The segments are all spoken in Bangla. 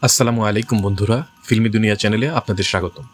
আসসালামু আলাইকুম বন্ধুরা, ফিল্মি দুনিয়া চ্যানেলে আপনাদের স্বাগতম।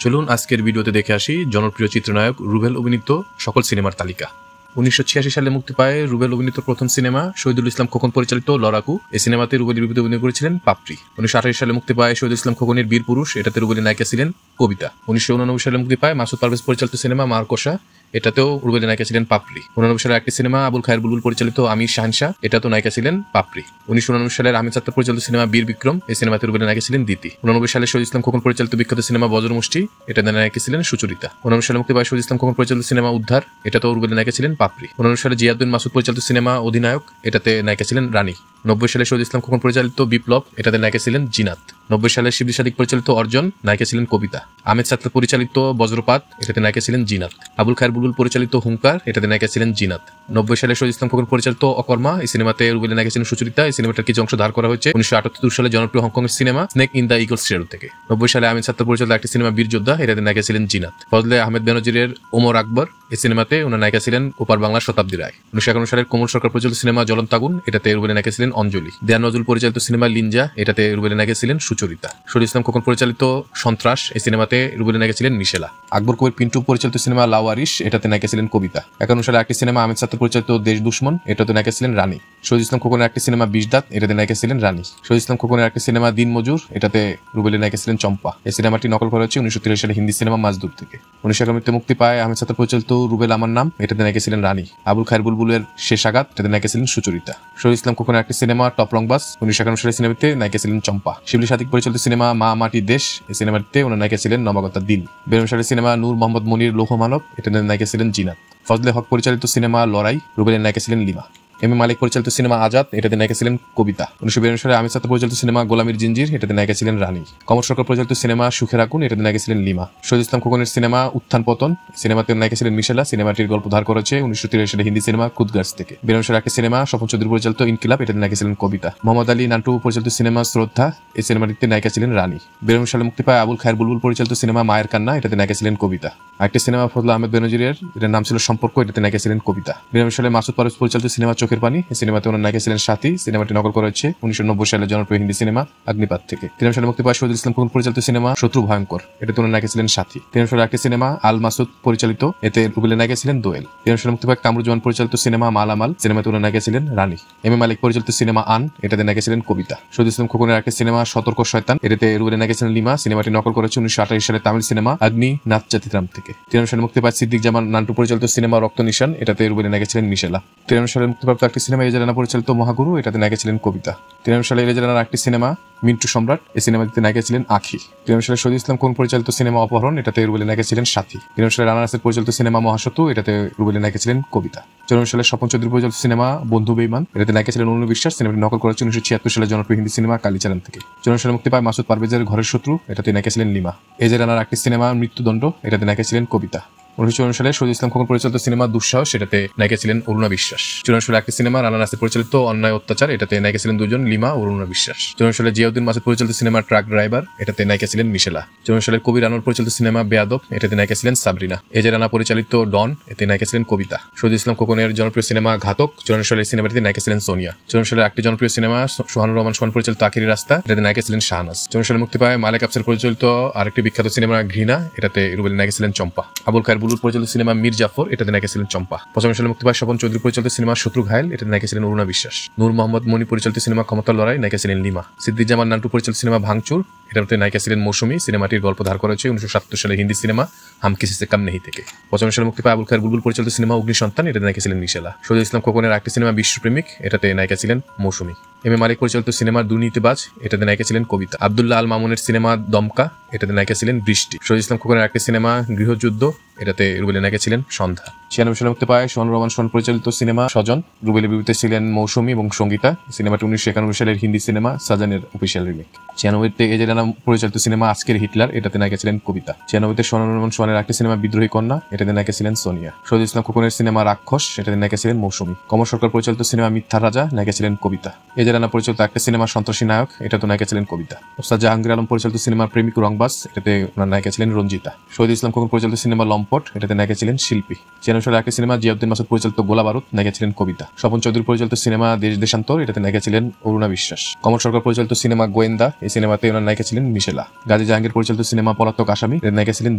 চলুন আজকের ভিডিওতে দেখে আসি জনপ্রিয় চিত্রনায়ক রুবেল অভিনীত সকল সিনেমার তালিকা। 1986 সালে মুক্তি পায় রুবেল অভিনীত প্রথম সিনেমা শহীদুল ইসলাম খোকন পরিচালিত লড়াকু। এই সিনেমাতে রুবেলের বিপরীতে অভিনয় করেছিলেন পাপড়ি। 1928 সালে মুক্তি পায় শহীদুল ইসলাম খোকনের বীর পুরুষ, এটাতে রুবেলের নায়িকা ছিলেন কবিতা। 1989 সালে মুক্তি পায় মাসুদ পারভেজ পরিচালিত সিনেমা মারকোসা, এটাতেও রুবেলের নায়িকা ছিলেন পাপড়ি। 1989 সালে একটি সিনেমা আবুল খায়ের বুলবুল পরিচালিত আমির শাহনশাহ, এটাতেও নায়িকা ছিলেন পাপড়ি। 1989 সালের আমির সাত্তার পরিচালিত সিনেমা বীর বিক্রম, এই সিনেমাতে রুবেলের নায়িকা ছিলেন দিতি। 1989 সালে শহীদ ইসলাম খোকন পরিচালিত বিখ্যাত সিনেমা বজ্রমুষ্টি, এটাতে নায়িকা ছিলেন সুচরিতা। 1989 সালে মুক্তি পায় শহীদ ইসলাম খোকন পরিচালিত সিনেমা উদ্ধার, এটাতেও রুবেলের নায়িকা ছিলেন পাপড়ি। 1989 সালে জিয়াউদ্দিন মাসুদ পরিচালিত সিনেমা অধিনায়ক, এটাতে নায়িকা ছিলেন রানী। 1990 সালে শহীদ ইসলাম খোকন পরিচালিত বিপ্লব, এটাতে নায়িকা ছিলেন জিনাত। 1990 সালে শিবলি সাদিক পরিচালিত অর্জন, নায়িকা ছিলেন কবিতা। আহমেদ সাত্তার পরিচালিত বজ্রপাত, এটাতে নায়িকা ছিলেন জিনাত। আবুল খায়ের বুলবুল পরিচালিত হুঙ্কার, এটাতে নায়িকা ছিলেন জিনাত। 1990 সালে শহীদ ইসলাম খোকন পরিচালিত অকর্মা, এই সিনেমাতে রুবেলের নায়িকা ছিলেন সুচরিতা। এই সিনেমাটার কিছু অংশ ধার করা হয়েছে 1978 সালে জনপ্রিয় হংকংয়ের cinema snake in the Eagles shadow থেকে। 1990 সালে আহমেদ সাত্তার পরিচালিত একটি সিনেমা বীর যোদ্ধা, এটাতে নায়িকা ছিলেন জিনাত। ফজলে আহমেদ বেনজিরের ওমর আকবর, এই সিনেমাতে ওনার নায়িকা ছিলেন ওপার বাংলার শতাব্দী রায়। 1951 সালের কোমল সরকার পরিচালিত সিনেমা জ্বলন্ত আগুন, এটাতে রুবেলের নায়িকা ছিলেন অঞ্জলি। দেয়ান নজরুল পরিচালিত সিনেমা লিনজা, এটাতে রুবেলের নায়িকা ছিলেন সুচরিতা। শহীদ ইসলাম খোকন পরিচালিত সন্ত্রাস, এই সিনেমাতে রুবেলের নায়িকা ছিলেন মিশেলা। আকবর কবির পিন্টু পরিচালিত সিনেমা লাওয়ারিশ, এটাতে নায়িকা ছিলেন কবিতা। 51 সালে একটি সিনেমা আহমেদ সাত্তার পরিচালিত দেশ দুশ্মন, এটাতে নায়িকা ছিলেন রানী। শহীদ ইসলাম খোকনের একটি সিনেমা বিষদাত, এটাতে নায়িকা ছিলেন রানী। শহীদ ইসলাম খোকনের একটি সিনেমা দিন মজুর, এটাতে রুবেলের নায়িকা ছিলেন চম্পা। এই সিনেমাটি নকল করা হয়েছে 1930 সালে হিন্দি সিনেমা মাজদুর থেকে। 1991 মুক্তি পায় আহমেদ সাত্তার পরিচালিত রুবেল আমার নাম, এটাতে নায়িকা ছিলেন রানী। আবুল খায়ের বুলবুলের শেষ আঘাত, এটাতে নায়িকা ছিলেন সুচরিতা। শহীদ ইসলাম খোকনের একটি সিনেমা টপ রংবাস, 1951 সালের সিনেমাতে নায়িকা ছিলেন চম্পা। শিবলি সাদিক পরিচালিত সিনেমা মা মাটি দেশ, এই সিনেমাটিতে ওনার নায়িকা ছিলেন নবাগতা দিল। 92 সালের সিনেমা নূর মোহাম্মদ মনির লৌহ মানব, এটাতে নায়িকা ছিলেন জিনাত। ফজলে হক পরিচালিত সিনেমা লড়াই, রুবেলের নায়িকা ছিলেন লিমা। এম এ মালিক পরিচালিত সিনেমা আজাদ, এটাতে নায়িকা ছিলেন কবিতা। 1992 সালে আমির সাত্তার পরিচালিত সিনেমা গোলামীর জিঞ্জির, এটাতে নায়িকা ছিলেন রানী। কমল সরকার পরিচালিত সিনেমা সুখের আগুন, এটাতে নায়িকা ছিলেন লিমা। শহীদ ইসলাম খোকনের সিনেমা উত্থান পতন, সিনেমাতে নায়িকা ছিলেন মিশেলা। সিনেমাটির গল্প ধার করেছে 1930 সালে হিন্দি সিনেমা খুদগার্স থেকে। 92 সালে একটি সিনেমা স্বপন চৌধুরী পরিচালিত ইনকিলাব, এটাতে নায়িকা ছিলেন কবিতা। মোহাম্মদ আলী নান্টু পরিচালিত সিনেমা শ্রদ্ধা, এই সিনেমাটিতে নায়িকা ছিলেন রানী। 92 সালে মুক্তি পায় আবুল খায়ের বুলবুল পরিচালিত সিনেমা মায়ের কান্না, এটাতে নায়িকা ছিলেন কবিতা। আরেকটি সিনেমা ফজলে আহমেদ বেনজিরের, এটার নাম ছিল সম্পর্ক, এটাতে নায়িকা ছিলেন কবিতা। 92 সালে মাসুদ পারভেজ পরিচালিত সিনেমা চোখের পানি, এই সিনেমাতে ওনার নায়িকা ছিলেন সাথী। সিনেমাটি নকল করা হয়েছে 1990 সালে জনপ্রিয় হিন্দি সিনেমা অগ্নিপাত থেকে। 93 সালে মুক্তি পায় শহীদ ইসলাম খোকন পরিচালিত সিনেমা শত্রু ভয়ঙ্কর, এটাতে ওনার নায়িকা ছিলেন সাথী। 93 সালে একটি সিনেমা আল মাসুদ পরিচালিত, এতে রুবেলের নায়িকা ছিলেন দোয়েল। 93 সালে মুক্তি পায় কামরুজ্জামান পরিচালিত সিনেমা মালামাল, সিনেমাতে ওনার নায়িকা ছিলেন রানী। এম এ মালিক পরিচালিত সিনেমা আন, এটাতে নায়িকা ছিলেন কবিতা। শহীদ ইসলাম খোকনের একটি সিনেমা সতর্ক শয়তান, এটাতে রুবেলের নায়িকা ছিলেন লিমা। সিনেমাটি নকল করেছে 1928 সালে তামিল সিনেমা অগ্নি নাথ জাতিরাম থেকে। 93 সালে মুক্তি পায় সিদ্দিক জামান নান্টু পরিচালিত সিনেমা রক্ত নিশান, এটাতে রুবেলের নায়িকা ছিলেন মিশেলা। 93 সালে মুক্তিপ্রাপ্ত একটি সিনেমা এজাজ রানা পরিচালিত মহাগুরু, এটাতে নায়িকা ছিলেন কবিতা। 93 সালে এজাজ রানার একটি সিনেমা মিন্টু সম্রাট, এই সিনেমাটিতে নায়িকা ছিলেন আখি। 93 সালে শহীদ ইসলাম খোকন পরিচালিত সিনেমা অপহরণ, এটাতে রুবেলের নায়িকা ছিলেন সাথী। 93 সালে রানা নাসির পরিচালিত সিনেমা মহাসতু, এটাতে রুবেলের নায়িকা ছিলেন কবিতা। 94 সালে স্বপন চৌধুরী পরিচালিত সিনেমা বন্ধু বেঈমান, এটাতে নায়িকা ছিলেন অনু বিশ্বাস। সিনেমাটি নকল করেছে 1976 সালে জনপ্রিয় হিন্দি সিনেমা কালীচারান থেকে। 94 সালে মুক্তি পায় মাসুদ পারভেজের ঘরের শত্রু, এটাতে নায়িকা ছিলেন লিমা। এজাজ রানার একটি সিনেমা মৃত্যুদণ্ড, এটাতে নায়িকা ছিলেন কবিতা। 1954 সালে শহীদ ইসলাম খোকন পরিচালিত সিনেমা দুঃসাহস, সেটাতে নায়িকা ছিলেন অরুণা বিশ্বাস। 54 সালে একটি সিনেমা রানা নাসির পরিচালিত অন্যায় অত্যাচার, এটাতে নায়িকা ছিলেন দুজন লিমা ও অরুণা বিশ্বাস। 54 সালে জিয়াউদ্দিন মাসুদ পরিচালিত সিনেমা ট্রাক ড্রাইভার, এটাতে নায়িকা ছিলেন মিশেলা। 54 সালে কবির আনোয়ার পরিচালিত সিনেমা বেয়াদব, এটাতে নায়িকা ছিলেন সাবরিনা। এজে রানা পরিচালিত ডন, এতে নায়িকা ছিলেন কবিতা। শহীদ ইসলাম খোকনের জনপ্রিয় সিনেমা ঘাতক, 54 সালের সিনেমাটিতে নায়িকা ছিলেন সোনিয়া। 54 সালে একটি জনপ্রিয় সিনেমা সোহানুর রহমান সোহান পরিচালিত আখিরি রাস্তা, এটাতে নায়িকা ছিলেন শাহনাজ। 54 সালে মুক্তি পায় মালেক আফসার পরিচালিত আরেকটি বিখ্যাত সিনেমা ঘৃণা, এটাতে রুবেলের নায়িকা ছিলেন চম্পা। আবুল খায়ের বুলবুল পরিচালিত সিনেমা মীর জাফর, এটাতে নায়িকা ছিলেন চম্পা। 55 সালে মুক্তি পায় স্বপন চৌধুরী পরিচালিত সিনেমা শত্রু ঘায়েল, এটাতে নায়িকা ছিলেন অরুণা বিশ্বাস। নূর মোহাম্মদ মনি পরিচালিত সিনেমা ক্ষমতার লড়াই, নায়িকা ছিলেন লিমা। সিদ্দিক জামান নান্টু পরিচালিত সিনেমা ভাঙচুর, এটাতে নায়িকা ছিলেন মৌসুমী। সিনেমাটির গল্প ধার করা হয়েছে 1977 সালে হিন্দি সিনেমা হাম কিসি সে কম নেহি থেকে। 55 সালে মুক্তি পায় আবুল খায়ের বুলবুল পরিচালিত সিনেমা অগ্নি সন্তান, এটাতে নায়িকা ছিলেন মিশেলা। শহীদ ইসলাম খোকনের একটি সিনেমা বিশ্বপ্রেমিক, এটাতে নায়িকা ছিলেন মৌসুমী। এম এ মালিক পরিচালিত সিনেমা দুর্নীতিবাজ, এটাতে নায়িকা ছিলেন কবিতা। আব্দুল্লাহ আল মামুনের সিনেমা দমকা, এটাতে নায়িকা ছিলেন বৃষ্টি। শহীদ ইসলাম খোকনের একটি সিনেমা গৃহযুদ্ধ, এটাতে রুবেলের নায়িকা ছিলেন সন্ধ্যা। 96 সালে মুক্তি পায় সোহানুর রহমান সোহান পরিচালিত সিনেমা স্বজন, রুবেলের বিপরীতে ছিলেন মৌসুমী এবং সঙ্গীতা। সিনেমাটি 1991 সালের হিন্দি সিনেমা সাজানের অফিসিয়াল রিমেক। 96-তে এজে রানা পরিচালিত সিনেমা আজকের হিটলার, এটাতে নায়িকা ছিলেন কবিতা। 96-তে সোহানুর রহমান সোহানের একটি সিনেমা বিদ্রোহী কন্যা, এটাতে নায়িকা ছিলেন সোনিয়া। শহীদ ইসলাম খোকনের সিনেমা রাক্ষস, এটাতে নায়িকা ছিলেন মৌসুমী। কমল সরকার পরিচালিত সিনেমা মিথ্যার রাজা, নায়িকা ছিলেন কবিতা। এজে রানা পরিচালিত একটা সিনেমা সন্ত্রাসী নায়ক, এটাতে নায়িকা ছিলেন কবিতা। ওস্তাদ জাহাঙ্গীর আলম পরিচালিত সিনেমা প্রেমিক রংবাজ, এটাতে ওনার নায়িকা ছিলেন রঞ্জিতা। শহীদ ইসলাম খোকন পরিচালিত সিনেমা লম্পট, এটাতে নায়িকা ছিলেন শিল্পী। 96 সালে একটি সিনেমা জিয়াউদ্দিন মাসুদ পরিচালিত গোলা বারুদ, নায়িকা ছিলেন কবিতা। স্বপন চৌধুরী পরিচালিত সিনেমা দেশ দেশান্তর, এটাতে নায়িকা ছিলেন অরুণা বিশ্বাস। কমল সরকার পরিচালিত সিনেমা গোয়েন্দা, এই সিনেমাতে ওনার নায়িকা ছিলেন মিশেলা। গাজী জাহাঙ্গীর পরিচালিত সিনেমা পলাতক আসামি, এর নায়িকা ছিলেন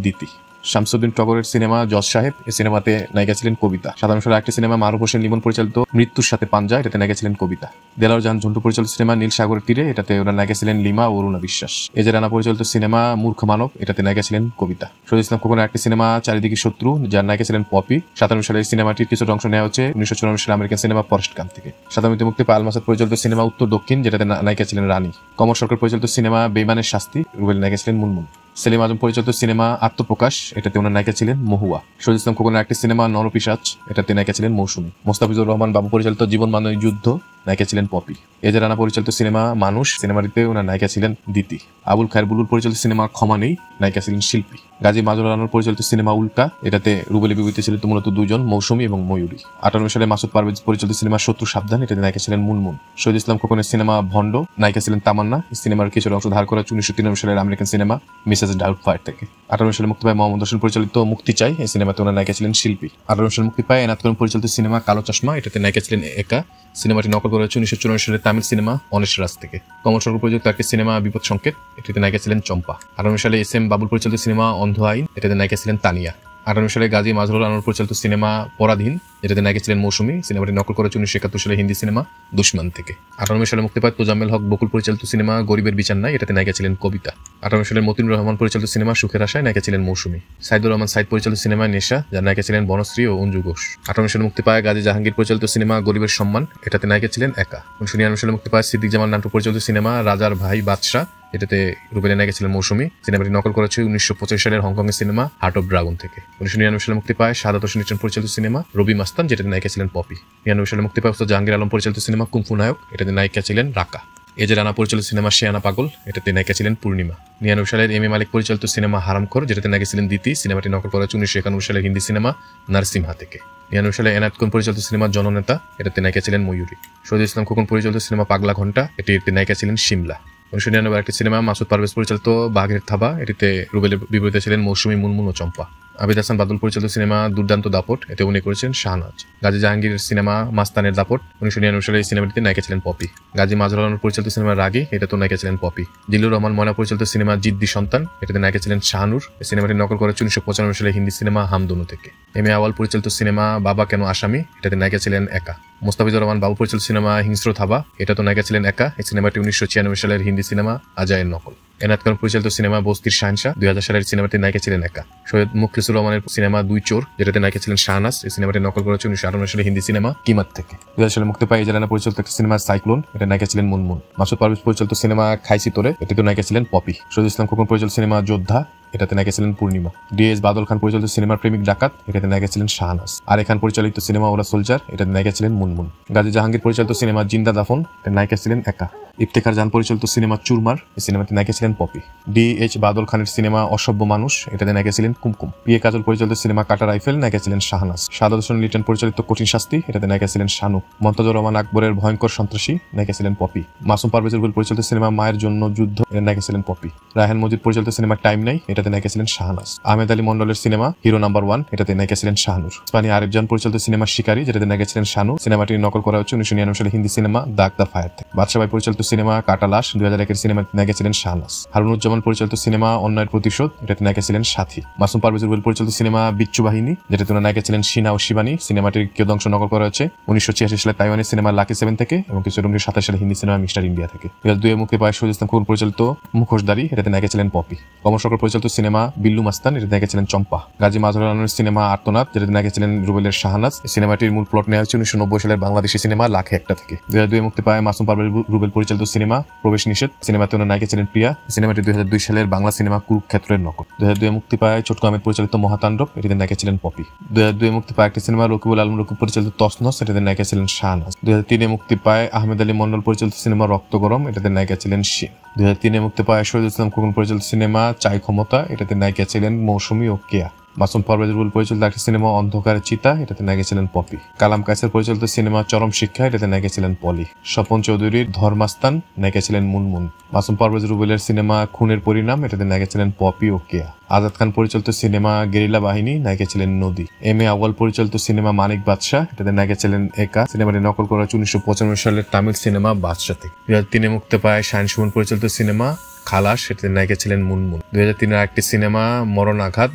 দিতি। শামসুদ্দিন টগরের সিনেমা জজ সাহেব, এই সিনেমাতে নায়িকা ছিলেন কবিতা। সাধারণ সালের একটি সিনেমা মারুফ হোসেন লিমন পরিচালিত মৃত্যুর সাথে পাঞ্জা, এটাতে নায়িকা ছিলেন কবিতা। দেলাওয়ার জাহান ঝন্টু পরিচালিত সিনেমা নীল সাগরের তীরে, এটাতে ওনার নায়িকা ছিলেন লিমা ও অরুণা বিশ্বাস। এজে রানা পরিচালিত সিনেমা মূর্খ মানব, এটাতে নায়িকা ছিলেন কবিতা। শহীদ ইসলাম খোকনের একটি সিনেমা চারিদিকে শত্রু, যার নায়িকা ছিলেন পপি। 57 সালে এই সিনেমাটির কিছুটা অংশ নেওয়া হচ্ছে 1994 সালে আমেরিকান সিনেমা ফরেস্ট গাম্প থেকে। 97 মুক্তি পায় আল মাসাদ পরিচালিত সিনেমা উত্তর দক্ষিণ, যেটাতে নায়িকা ছিলেন রানী। কমল সরকার পরিচালিত সিনেমা বেঈমানের শাস্তি, রুবেল নায়িকা ছিলেন মুনমুন। সেলিম আজম পরিচালিত সিনেমা আত্মপ্রকাশ, এটাতে ওনার নায়িকা ছিলেন মহুয়া। শহীদ ইসলাম খোকনের একটি সিনেমা নরপিশাচ, এটাতে নায়িকা ছিলেন মৌসুমী। মোস্তাফিজুর রহমান বাবু পরিচালিত জীবন মানবী যুদ্ধ, নায়িকা ছিলেন পপি। এজে রানা পরিচালিত সিনেমা মানুষ, সিনেমাটিতে ওনার নায়িকা ছিলেন দিতি। আবুল খায়ের বুলবুল পরিচালিত সিনেমা ক্ষমা নেই, নায়িকা ছিলেন শিল্পী। গাজী মাজুর রানার পরিচালিত সিনেমা উল্কা, এটাতে রুবেলের বিপরীতে ছিল মূলত দুজন, মৌসুমী এবং ময়ূরী। 58 সালে মাসুদ পারভেজ পরিচালিত সিনেমা শত্রু সাবধান, এটাতে নায়িকা ছিলেন মুনমুন। শহীদ ইসলাম খোকনের সিনেমা ভণ্ড, নায়িকা ছিলেন তামান্না। এই সিনেমার কিছু অংশ ধার করা 1993 সালের আমেরিকান সিনেমা মিসেস ডাউটফায়ার থেকে। 58 সালে মুক্তি পায় মোহাম্মদ হোসেন পরিচালিত মুক্তি চাই, এই সিনেমাতে ওনার নায়িকা ছিলেন শিল্পী। 58 সালে মুক্তি পায় এনায়েত করিম পরিচালিত সিনেমা কালো চশমা, এটাতে নায়িকা ছিলেন একা। সিনেমাটি নকল করা হয়েছে 1994 সালের তামিল সিনেমা অনেশ রাজ থেকে। কমল সরকার পরিচালিত একটি সিনেমা বিপদ সংকেত, এটিতে নায়িকা ছিলেন চম্পা। 58 সালে এস এম বাবুল পরিচালিত সিনেমা অন্ধ আইন, এটাতে নায়িকা ছিলেন তানিয়া। 58 সালে গাজী মাজহারুল আনোয়ার পরিচালিত সিনেমা পরাধীন, যেটাতে নায়িকা ছিলেন মৌসুমী। সিনেমাটি নকল করা হয়েছে 1971 সালে হিন্দি সিনেমা দুশমান থেকে। 58 সালে মুক্তি পায় তোজাম্মেল হক বকুল পরিচালিত সিনেমা গরিবের বিচার নাই, এটাতে নায়িকা ছিলেন কবিতা। 58 সালে মতিনুর রহমান পরিচালিত সিনেমা সুখের আশায়, নায়িকা ছিলেন মৌসুমী। সাইদুর রহমান সাইদ পরিচালিত সিনেমা নেশা, যার নায়িকা ছিলেন বনশ্রী ও অঞ্জু ঘোষ। 58 সালে মুক্তি পায় গাজী জাহাঙ্গীর পরিচালিত সিনেমা গরিবের সম্মান, এটাতে নায়িকা ছিলেন একা। 1999 সালে মুক্তি পায় সিদ্দিক জামান নাট্য পরিচালিত সিনেমা রাজার ভাই বাদশাহ, এটাতে রুবেলের নায়িকা ছিলেন মৌসুমী। সিনেমাটি নকল করা হয়েছে 1925 সালের হংকং এর সিনেমা হার্ট অফ ড্রাগন থেকে। 1999 সালে মুক্তি পায় শাহাদাত হোসেন লিটন পরিচালিত সিনেমা রবি মাস্তান, যেটাতে নায়িকা ছিলেন পপি। 99 সালে মুক্তি পায় ওস্তাদ জাহাঙ্গীর আলম পরিচালিত সিনেমা কুংফু নায়ক, এটাতে নায়িকা ছিলেন রাকা। এজে রানা পরিচালিত সিনেমা শিয়ানা পাগল, এটাতে নায়িকা ছিলেন পূর্ণিমা। 99 সালের এম এ মালিক পরিচালিত সিনেমা হারামখোর, যেটাতে নায়িকা ছিলেন দিতি। সিনেমাটি নকল করা হয়েছে 1991 সালের হিন্দি সিনেমা নারসিমহা থেকে। 99 সালে এনায়েত করিম পরিচালিত সিনেমা জননেতা, এটাতে নায়িকা ছিলেন ময়ূরী। শহীদ ইসলাম খোকন পরিচালিত সিনেমা পাগলা ঘন্টা, এটিতে নায়িকা ছিলেন শিমলা। 1999 একটি সিনেমা মাসুদ পারভেজ পরিচালিত বাঘের থাবা, এটিতে রুবেলের বিপরীতে ছিলেন মৌসুমী, মুনমুন ও চম্পা। আবিদ হাসান বাদল পরিচালিত সিনেমা দুর্দান্ত দাপট, এতে অভিনয় করেছেন শাহনাজ। গাজী জাহাঙ্গীরের সিনেমা মাস্তানের দাপট, 1999 সালে এই সিনেমাটিতে নায়িকা ছিলেন পপি। গাজী মাজহারুল আনোয়ার পরিচালিত সিনেমা রাগী, এটাতেও নায়িকা ছিলেন পপি। জিল্লুর রহমান ময়না পরিচালিত সিনেমা জিদ্দি সন্তান, এটাতে নায়িকা ছিলেন শাহনুর। এই সিনেমাটি নকল করা হয়েছে 1995 সালে হিন্দি সিনেমা হামদনু থেকে। এম এ আওয়াল পরিচালিত সিনেমা বাবা কেন আসামি, এটাতে নায়িকা ছিলেন একা। মোস্তাফিজুর রহমান বাবু পরিচালিত সিনেমা হিংস্র থাবা, এটাতে নায়িকা ছিলেন একা। এই সিনেমাটি 1996 সালের হিন্দি সিনেমা আজায়ের নকল। এনায়েত করিম পরিচালিত সিনেমা বস্তির শাহনশাহ, 2000 সালের সিনেমাটি নায়িকা ছিলেন একা। সৈয়দ মুখলিসুর রহমানের সিনেমা দুই চোর, যেটাতে নায়িকা ছিলেন শাহনাজ। এই সিনেমাটি নকল করা হয়েছে 1958 সালে হিন্দি সিনেমা কিমাত থেকে। 2000 সালে মুক্তি পায় এজে রানা পরিচালিত একটা সিনেমা সাইক্লোন, এটা নায়িকা ছিলেন মুনমুন। মাসুদ পারভেজ পরিচালিত সিনেমা খাইসি তোরে, এটিতে নায়িকা ছিলেন পপি। শহীদ ইসলাম খোকন পরিচালিত সিনেমা যোদ্ধা, এটাতে নায়িকা ছিলেন পূর্ণিমা। ডিএস বাদল খান পরিচালিত সিনেমা প্রেমিক ডাকাত, এটাতে নায়িকা ছিলেন শাহনাজ। আরে খান পরিচালিত সিনেমা ওরা সোলজার, এটাতে নায়িকা ছিলেন মুনমুন। গাজী জাহাঙ্গীর পরিচালিত সিনেমা জিন্দা দাফন, এর নায়িকা ছিলেন একা। ইফতেখার জাহান পরিচালিত সিনেমা চুরমার, এই সিনেমাতে নায়িকা ছিলেন পপি। ডিএইচ বাদল খানের সিনেমা অসভ্য মানুষ, এটাতে নায়িকা ছিলেন কুমকুম। পিএ কাজল পরিচালিত সিনেমা কাটা রাইফেল, নায়িকা ছিলেন শাহনাজ। সাদাত হোসেন লিটন পরিচালিত কঠিন শাস্তি, এটাতে নায়িকা ছিলেন শানু। মন্তাজুর রহমান আকবরের ভয়ঙ্কর সন্ত্রাসী, নায়িকা ছিলেন পপি। মাসুম পারভেজের পরিচালিত সিনেমা মায়ের জন্য যুদ্ধ, এর নায়িকা ছিলেন পপি। রায়হান মজিদ পরিচালিত সিনেমা টাইম নাই, এটাতে নায়িকা ছিলেন শাহনাজ। আহমেদ আলী মন্ডলের সিনেমা হিরো নাম্বার 1, এটাতে নায়িকা ছিলেন শাহনুর। ইসমানী আরিফ জান পরিচালিত সিনেমা শিকারী, যেটাতে নায়িকা ছিলেন শানু। সিনেমাটি নকল করা হচ্ছে 1999 সালে হিন্দি সিনেমা দাগ দা ফায়ার থেকে। বাদশা ভাই পরিচালিত সিনেমা কাটা লাশ, 2001 সিনেমাতে নায়িকা ছিলেন শাহনাজ। হারুনুজ্জামান পরিচালিত সিনেমা অন্যায়ের প্রতিশোধ, এটাতে নায়িকা ছিলেন সাথী। মাসুম পারভেজের পরিচালিত সিনেমা বিচ্ছু বাহিনী, যেটাতে নায়িকা ছিলেন শিনা ও শিবানী। সিনেমাটির কিছু অংশ নকল করা হচ্ছে 1986 সালে তাইওয়ানের সিনেমা লাকি 7 থেকে এবং কিছু 1927 সালে হিন্দি সিনেমা মিস্টার ইন্ডিয়া থেকে। 2002 মুক্তি পায় শহীদ ইসলাম খোকন পরিচালিত মুখোশধারী, এটাতে নায়িকা ছিলেন পপি। কমল সরকার পরিচালিত সিনেমা বিল্লু মাস্তান, এটাতে নায়িকা ছিলেন চম্পা। গাজী মাজহারুল আনোয়ারের সিনেমা আর্তনাদ, যেটাতে নায়িকা ছিলেন রুবেলের শাহনাজ। সিনেমাটির মূল প্লট নেওয়া হচ্ছে 1990 সালের বাংলাদেশি সিনেমা লাখে একটা থেকে। 2002 মুক্তি পায় মাসুম পারভেজ রুবেল পরিচালিত সিনেমা প্রবেশ নিষেধ, সিনেমাতে ওনার নায়িকা ছিলেন প্রিয়া। সিনেমাটি 2002 সালের বাংলা সিনেমা কুরুক্ষেত্রের নকল। 2002 মুক্তি পায় ছোটকু আহমেদ পরিচালিত মহাতাণ্ডব, এটিতে নায়িকা ছিলেন পপি। 2002 মুক্তি পায় একটি সিনেমা রকিবুল আলম রকিব পরিচালিত তসনস, এটাতে নায়িকা ছিলেন শাহনাজ। 2003 মুক্তি পায় আহমেদ আলী মন্ডল পরিচালিত সিনেমা রক্ত গরম, এটাতে নায়িকা ছিলেন শিন। 2003 মুক্তি পায় শহীদ ইসলাম খোকন পরিচালিত সিনেমা চাই ক্ষমতা, এটাতে নায়িকা ছিলেন মৌসুমী ও কেয়া। মাসুম পারভেজ রুবেল পরিচালিত একটি সিনেমা অন্ধকারের চিতা, এটাতে নায়িকা ছিলেন পপি। কালাম কায়সার পরিচালিত সিনেমা চরম শিক্ষা, এটাতে নায়িকা ছিলেন পলি। স্বপন চৌধুরীর ধর্মাস্তান, নায়িকা ছিলেন মুনমুন। মাসুম পারভেজ রুবেলের সিনেমা খুনের পরিণাম, এটাতে নায়িকা ছিলেন পপি ও কেয়া। আজাদ খান পরিচালিত সিনেমা গেরিলা বাহিনী, নায়িকা ছিলেন নদী। এম এ আউয়াল পরিচালিত সিনেমা মানিক বাদশাহ, এটাতে নায়িকা ছিলেন একা। সিনেমাটি নকল করা হচ্ছে 1995 সালের তামিল সিনেমা বাদশাহ থেকে। 2003 মুক্তি পায় শাহিন সুমন পরিচালিত সিনেমা খালাস, সেটাতে নায়িকা ছিলেন মুনমুন। 2003 একটি সিনেমা মরণ আঘাত,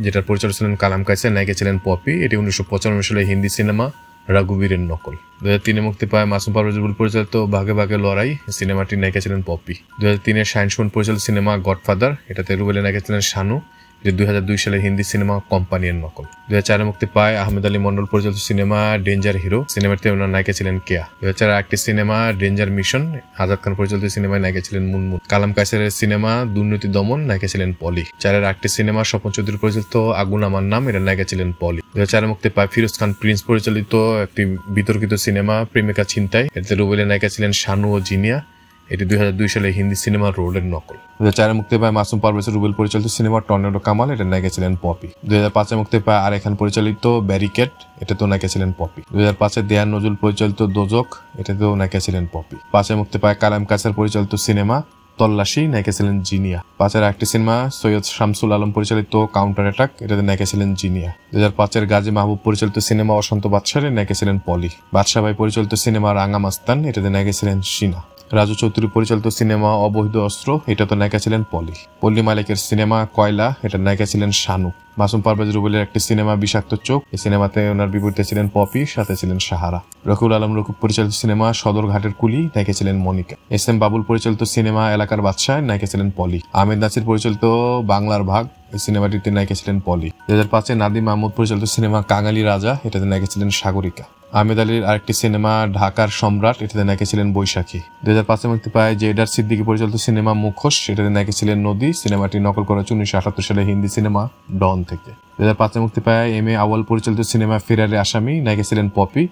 যেটার পরিচালক ছিলেন কালাম কায়সার, নায়িকা ছিলেন পপি। এটি 1995 সালে হিন্দি সিনেমা রঘুবীরের নকল। 2003 মুক্তি পায় মাসুম পারভেজ রুবেল পরিচালিত ভাগে ভাগে লড়াই, সিনেমাটির নায়িকা ছিলেন পপি। 2003 শাহিন সুমন পরিচালিত সিনেমা গডফাদার, এটাতে রুবেলের নায়িকা ছিলেন শানু। 2002 সালে হিন্দি সিনেমা কোম্পানির নকল। 2004 মুক্তি পায় আহমেদ আলী মন্ডল পরিচালিত সিনেমা ডেঞ্জার হিরো, সিনেমাটিতে ওনার নায়িকা ছিলেন কেয়া। 2004 একটি সিনেমা ডেঞ্জার মিশন, আজাদ খান পরিচালিত সিনেমায় নায়িকা ছিলেন মুনমুন। কালাম কায়সারের সিনেমা দুর্নীতি দমন, নায়িকা ছিলেন পলি। 2004 একটি সিনেমা স্বপন চৌধুরী পরিচালিত আগুন আমার নাম, এর নায়িকা ছিলেন পলি। 2004 মুক্তি পায় ফিরোজ খান প্রিন্স পরিচালিত একটি বিতর্কিত সিনেমা প্রেমিকা ছিনতাই, এতে রুবেলের নায়িকা ছিলেন শানু ও জিনিয়া। এটি 2002 সালে হিন্দি সিনেমা রোডের নকল। 2004 মুক্তি পায় মাসুম পারভেজ রুবেল পরিচালিত সিনেমা টর্নেডো কামাল, এটা নায়িকা ছিলেন পপি। 2005 মুক্তি পায় আরেক খান পরিচালিত ব্যারিকেড, এটাতেও নায়িকা ছিলেন পপি। 2005 দেয়ান নজরুল পরিচালিত দোজক, এটাতেও নায়িকা ছিলেন পপি। 5 মুক্তি পায় কালাম কায়সার পরিচালিত সিনেমা তল্লাশি, নায়িকা ছিলেন জিনিয়া। 5 একটি সিনেমা সৈয়দ শামসুল আলম পরিচালিত কাউন্টার অ্যাটাক, এটাতে নায়িকা ছিলেন জিনিয়া। 2005 গাজী মাহবুব পরিচালিত সিনেমা অসন্ত বাদশাহের, নায়িকা ছিলেন পলি। বাদশা ভাই পরিচালিত সিনেমা রাঙা মাস্তান, এটাতে নায়িকা ছিলেন শিনা। রাজু চৌধুরী পরিচালিত সিনেমা অবৈধ অস্ত্র, এটাতে নায়িকা ছিলেন পলি। পল্লী মালিকের সিনেমা কয়লা, এটার নায়িকা ছিলেন শানু। মাসুম পারভেজ রুবেলের একটি সিনেমা বিষাক্ত চোখ, এই সিনেমাতে ওনার বিপরীতে ছিলেন পপি, সাথে ছিলেন সাহারা। রকিবুল আলম রকিব পরিচালিত সিনেমা সদরঘাটের কুলি, নায়িকা ছিলেন মনিকা। এস এম বাবুল পরিচালিত সিনেমা এলাকার বাদশাহ, নায়িকা ছিলেন পলি। আহমেদ নাসির পরিচালিত বাংলার ভাগ, এই সিনেমাটিতে নায়িকা ছিলেন পলি। 2005 নাদিম মাহমুদ পরিচালিত সিনেমা কাঙালি রাজা, এটাতে নায়িকা ছিলেন সাগরিকা। আহমেদ আলীর আরেকটি সিনেমা ঢাকার সম্রাট, এটাতে নায়িকা ছিলেন বৈশাখী। 2005 মুক্তি পায় জেডার সিদ্দিকী পরিচালিত সিনেমা মুখোশ, এটাতে নায়িকা ছিলেন নদী। সিনেমাটি নকল করা হচ্ছে 1978 সালে হিন্দি সিনেমা ডন থেকে। 2005 মুক্তি পায় এম এ আউয়াল পরিচালিত সিনেমা ফেরারে আসামি, নায়িকা ছিলেন পপি।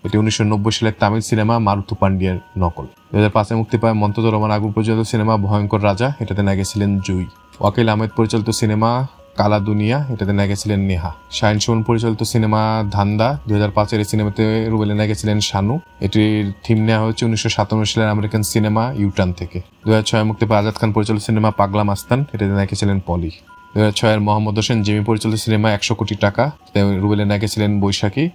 এটি 1990 সালের তামিল সিনেমা মারুথু পান্ডিয়ার নকল। 2005 মুক্তি পায় মন্তজুর রহমান আগুন পরিচালিত সিনেমা ভয়ঙ্কর রাজা, এটাতে নায়িকা ছিলেন জুই। ওয়াকিল আহমেদ পরিচালিত সিনেমা কালা দুনিয়া, এটাতে নায়িকা ছিলেন নেহা। শাহিন সুমন পরিচালিত সিনেমা ধান্দা, 2005 এই সিনেমাতে রুবেলের নায়িকা ছিলেন শানু। এটির থিম নেওয়া হয়েছে 1957 সালের আমেরিকান সিনেমা ইউটার্ন থেকে। 2006 মুক্তি পায় আজাদ খান পরিচালিত সিনেমা পাগলা মাস্তান, এটাতে নায়িকা ছিলেন পলি। 2006 মোহাম্মদ হোসেন জিমি পরিচালিত সিনেমা 100 কোটি টাকা, রুবেলের নায়িকা ছিলেন বৈশাখী।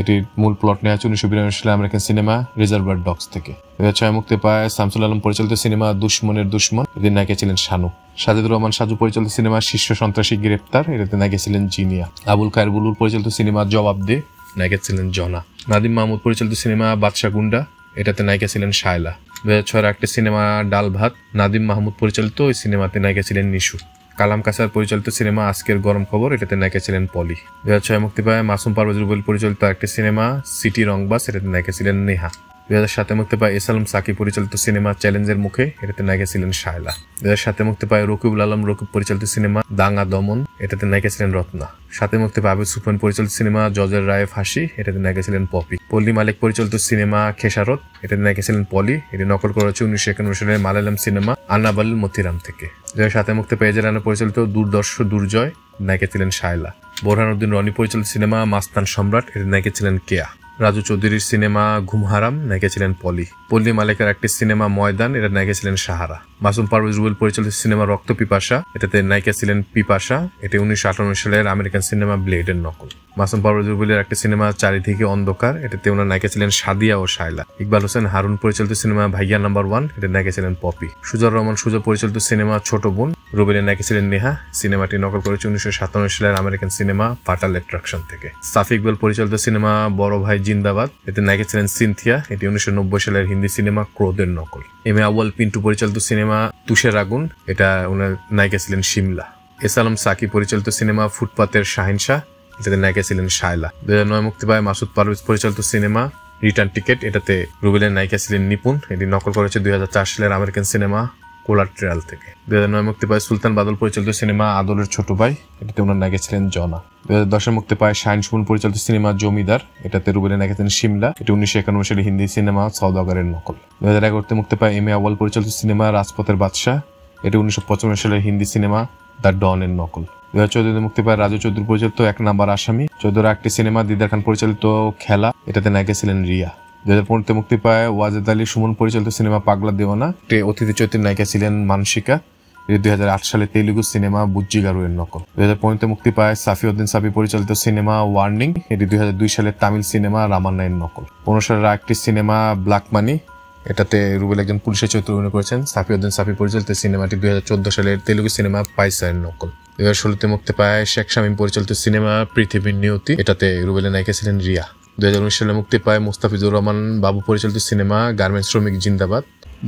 এটির মূল প্লট নেওয়া হচ্ছে 1992 সালে আমেরিকান সিনেমা রিজার্ভার ডগস থেকে। 2006 মুক্তি পায় শামসুল আলম পরিচালিত সিনেমা দুশ্মনের দুশ্মন, এটির নায়িকা ছিলেন শানু। সাজিদুর রহমান সাজু পরিচালিত সিনেমা শীর্ষ সন্ত্রাসী গ্রেপ্তার, এটাতে নায়িকা ছিলেন জিনিয়া। আবুল খায়ের বুলবুল পরিচালিত সিনেমা জবাব দে, নায়িকা ছিলেন জনা। নাদিম মাহমুদ পরিচালিত সিনেমা বাদশা গুন্ডা, এটাতে নায়িকা ছিলেন শায়লা। 2006 একটি সিনেমা ডাল ভাত, নাদিম মাহমুদ পরিচালিত, ওই সিনেমাতে নায়িকা ছিলেন নিশু। কালাম কায়সার পরিচালিত সিনেমা আজকের গরম খবর, এটাতে নায়িকা ছিলেন পলি। 2006 মুক্তি পায় মাসুম পারভেজ রুবেল পরিচালিত একটি সিনেমা সিটি রংবাস, এটাতে নায়িকা ছিলেন নেহা। 2007 মুক্তি পায় এসালম সাকি পরিচালিত সিনেমা চ্যালেঞ্জের মুখে, এটাতে নায়িকা ছিলেন শায়লা। 2007 মুক্তি পায় রকিবুল আলম রকিব পরিচালিত সিনেমা দাঙ্গা দমন, এটাতে নায়িকা ছিলেন রত্না। 7 মুক্তি পায় আবিদ সুফিয়ান পরিচালিত সিনেমা জজের রায়ে ফাঁসি, এটাতে নায়িকা ছিলেন পপি। পল্লী মালিক পরিচালিত সিনেমা খেসারত, এটাতে নায়িকা ছিলেন পলি। এটি নকল করা হচ্ছে 1991 সালের মালায়ালাম সিনেমা আন্নাবাল মতিরাম থেকে। 2007 মুক্তি পায় এজের রানা পরিচালিত দুর্দর্শ দুর্জয়, নায়িকা ছিলেন শায়লা। বোরহানুদ্দিন রনি পরিচালিত সিনেমা মাস্তান সম্রাট, এর নায়িকা ছিলেন কেয়া। রাজু চৌধুরীর সিনেমা ঘুম হারাম, নায়িকা ছিলেন পলি। পল্লী মালিকের একটি সিনেমা ময়দান, এর নায়িকা ছিলেন সাহারা। মাসুম পারভেজ রুবেল পরিচালিত সিনেমা রক্ত পিপাসা, এটাতে নায়িকা ছিলেন পিপাসা। এটি 1958 সালের আমেরিকান সিনেমা ব্লেডের নকল। মাসুম পারভেজ রুবেলের একটি সিনেমা চারিদিকে অন্ধকার, এটাতে ওনার নায়িকা ছিলেন সাদিয়া ও শায়লা। ইকবাল হোসেন হারুন পরিচালিত সিনেমা ভাইয়া নাম্বার 1, এটার নায়িকা ছিলেন পপি। সুজার রহমান সুজা পরিচালিত সিনেমা ছোট বোন, রুবেলের নায়িকা ছিলেন নেহা। সিনেমাটি নকল করেছে 1957 সালের আমেরিকান সিনেমা ফাটাল অ্যাট্রাকশন থেকে। সাফি ইকবাল পরিচালিত সিনেমা বড় ভাই জিন্দাবাদ, এতে নায়িকা ছিলেন সিনথিয়া। এটি 1990 সালের হিন্দি সিনেমা ক্রোধের নকল। এম এ আউয়াল পিন্টু পরিচালিত সিনেমা তুষের আগুন, এটা ওনার নায়িকা ছিলেন শিমলা। এসালম সাকি পরিচালিত সিনেমা ফুটপাতের শাহিনশাহ, এটাতে নায়িকা ছিলেন শায়লা। 2009 মুক্তি পায় মাসুদ পারভেজ পরিচালিত সিনেমা রিটার্ন টিকেট, এটাতে রুবেলের নায়িকা ছিলেন নিপুণ। এটি নকল করেছে 2004 সালের আমেরিকান সিনেমা কোলাট্রাল থেকে। 2009 মুক্তি পায় সুলতান বাদল পরিচালিত সিনেমা আদলের ছোট ভাই, এটাতে ওনার নায়িকা ছিলেন জনা। 2010 মুক্তি পায় শাহিন সুমন পরিচালিত সিনেমা জমিদার, এটাতে রুবেলের নায়িকা ছিলেন শিমলা। এটি 1991 সালে হিন্দি সিনেমা সওদাগরের নকল। 2011 মুক্তি পায় এম এ আউয়াল পরিচালিত সিনেমা রাজপথের বাদশাহ, এটি 1995 সালের হিন্দি সিনেমা দ্য ডন এর নকল। 2014 মুক্তি পায় রাজু চৌধুরী পরিচালিত এক নাম্বার আসামি। 14 একটি সিনেমা দিদার খান পরিচালিত খেলা, এটাতে নায়িকা ছিলেন রিয়া। 2015 মুক্তি পায় ওয়াজেদ আলী সুমন পরিচালিত সিনেমা পাগলা দেওয়ানা, অতিথি চরিত্রের নায়িকা ছিলেন মানসিকা। 2008 সালে তেলুগু সিনেমা বুজ্জিগারু এর নকল। 2015 মুক্তি পায় সাফিউদ্দিন সাফি পরিচালিত সিনেমা ওয়ার্নিং, এটি 2002 সালে তামিল সিনেমা রামান্না এর নকল। 15 সালের একটি সিনেমা ব্ল্যাক মানি, এটাতে রুবেল একজন পুলিশের চরিত্র অভিনয় করেছেন। সাফিউদ্দিন সাফি পরিচালিত সিনেমাটি 2014 সালের তেলুগু সিনেমা পাইসা এর নকল। 2016 মুক্তি পায় শেখ শামীম পরিচালিত সিনেমা পৃথিবীর নিয়তি, এটাতে রুবেলের নায়িকা ছিলেন রিয়া। 2019 সালে মুক্তি পায় মুস্তাফিজুর রহমান বাবু পরিচালিত সিনেমা গার্মেন্টস শ্রমিক জিন্দাবাদ।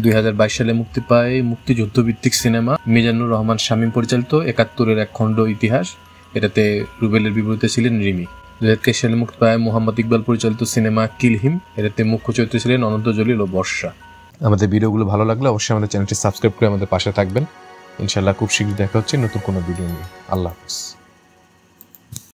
2022 সালে মুক্তি পায় মুক্তিযুদ্ধ ভিত্তিক সিনেমা মিজানুর রহমান শামীম পরিচালিত 71 এক খণ্ড ইতিহাস, এটাতে রুবেলের বিপরীতে ছিলেন রিমি। 2023 সালে মুক্তি পায় মোহাম্মদ ইকবাল পরিচালিত সিনেমা কিল হিম, এটাতে মুখ্য চরিত্রে ছিলেন অনন্ত জলিল ও বর্ষা। আমাদের ভিডিওগুলো ভালো লাগলে অবশ্যই আমাদের চ্যানেলটি সাবস্ক্রাইব করে আমাদের পাশে থাকবেন। ইনশাআল্লাহ খুব শীঘ্রই দেখা হচ্ছে নতুন কোনো ভিডিও নিয়ে। আল্লাহ হাফেজ।